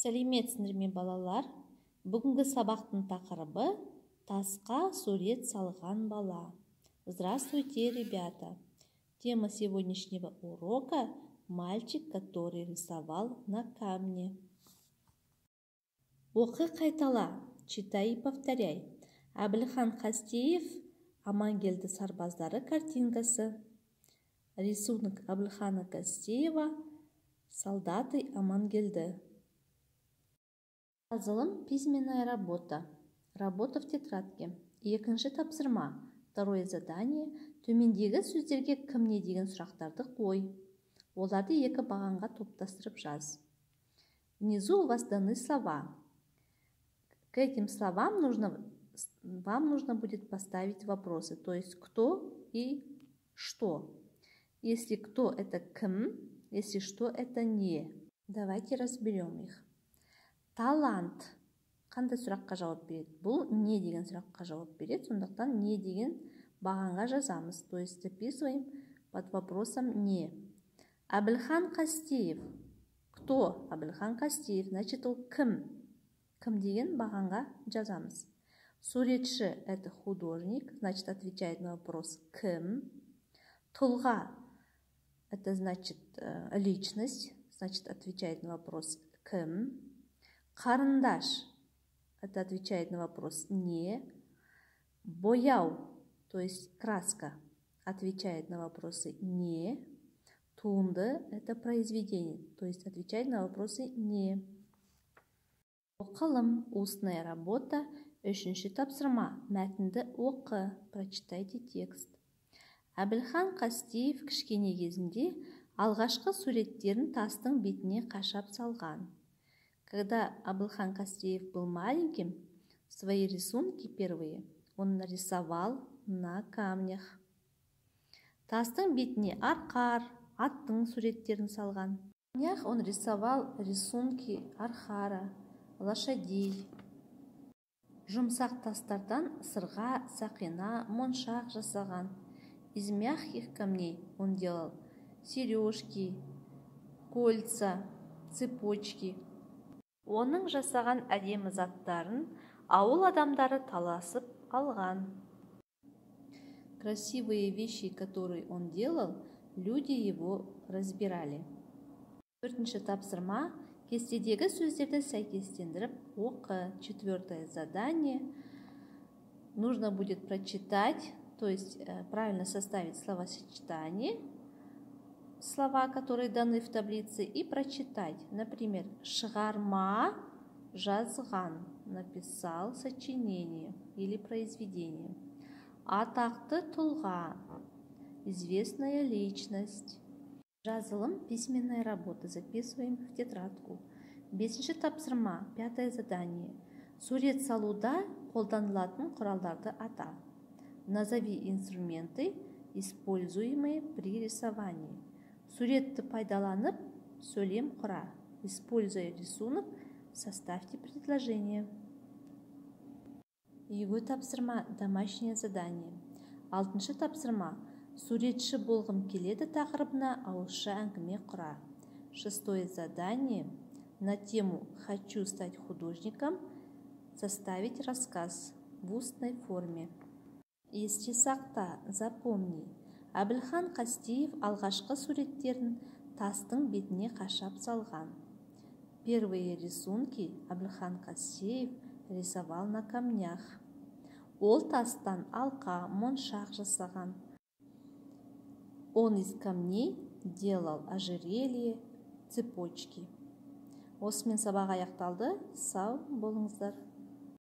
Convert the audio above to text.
Сәлеметсіңдер ме балалар? Бүгінгі сабақтың тақырыбы тасқа сурет салған бала. Здравствуйте, ребята! Тема сегодняшнего урока – мальчик, который рисовал на камне. Оқы, қайтала, читай и повторяй. Әбілхан Қастеев Амангелді сарбаздары картинкасы. Рисунок Әбілхана Қастеева солдаты Амангелді. Жазылым письменная работа. Работа в тетрадке. Екінші тапсырма. Второе задание. Төмендегі сөздерге кім не деген сұрақтарды қой. Оларды екі бағанға топтастырып жаз. Внизу у вас даны слова. К этим словам вам нужно будет поставить вопросы. То есть кто и что. Если кто, это кім. Если что, это не. Давайте разберем их. Талант. Қандай сұраққа жауап береді? Бұл не деген сұраққа жауап береді. Сондықтан не деген бағанға жазамыз. То есть записываем под вопросом не. Әбілхан Қастеев. Кто? Әбілхан Қастеев. Значит, ол кім? Кім деген бағанға жазамыз. Суретші – это художник. Значит, отвечает на вопрос кім. Тұлға – это значит личность. Значит, отвечает на вопрос кім. Қарындаш – это отвечает на вопрос не. Бояу, то есть краска, отвечает на вопросы не. Туынды – это произведение, то есть отвечает на вопросы не. Оқылым, устная работа, үшінші тапсырма. Мәтінді оқы, прочитайте текст. Әбілхан Қастеев кішкене кезінде алғашқы суреттерін тастың бетіне қашап салған. Когда Әбілхан Қастеев был маленьким, свои рисунки первые он нарисовал на камнях. Тастың бетіне арқар, аттың суреттерін салған. На камнях он рисовал рисунки арқара, лошадей. Жұмсақ тастардан сырға, сақина, моншақ жасаған. Из мягких камней он делал сережки, кольца, цепочки. Оның жасаған әдемі заттарын ауыл адамдары таласып алған. Красивые вещи, которые он делал, люди его разбирали. Төртінші тапсырма. Кестедегі сөздерді сәйкестендіріп оқы. Четвертое задание. Нужно будет прочитать, то есть правильно составить словосочетание, слова, которые даны в таблице, и прочитать. Например, шығарма жазған, написал сочинение или произведение. Атақты тұлға, известная личность. Жазылым письменная работа. Записываем в тетрадку. Бесінші тапсырма, пятое задание. Сурет салуда қолданылатын құралдарды ата. Назови инструменты, используемые при рисовании. Суретті пайдаланып, сөйлем құра. Используя рисунок, составьте предложение. Егой тапсырма, домашнее задание. Алтыншы тапсырма, суретші болғым келеді тақырыбына ауызша әңгіме құра. Шестое задание. На тему «Хочу стать художником» составить рассказ в устной форме. Есте сақта, запомни. Әбілхан Қастеев алғашқы суреттерін тастың бетіне қашап салған. Первые рисунки Әбілхан Қастеев рисовал на камнях. Ол тастан алқа, моншақ жасаған. Он из камней делал ожерелье, цепочки. Осымен сабақ аяқталды. Сау болыңыздар.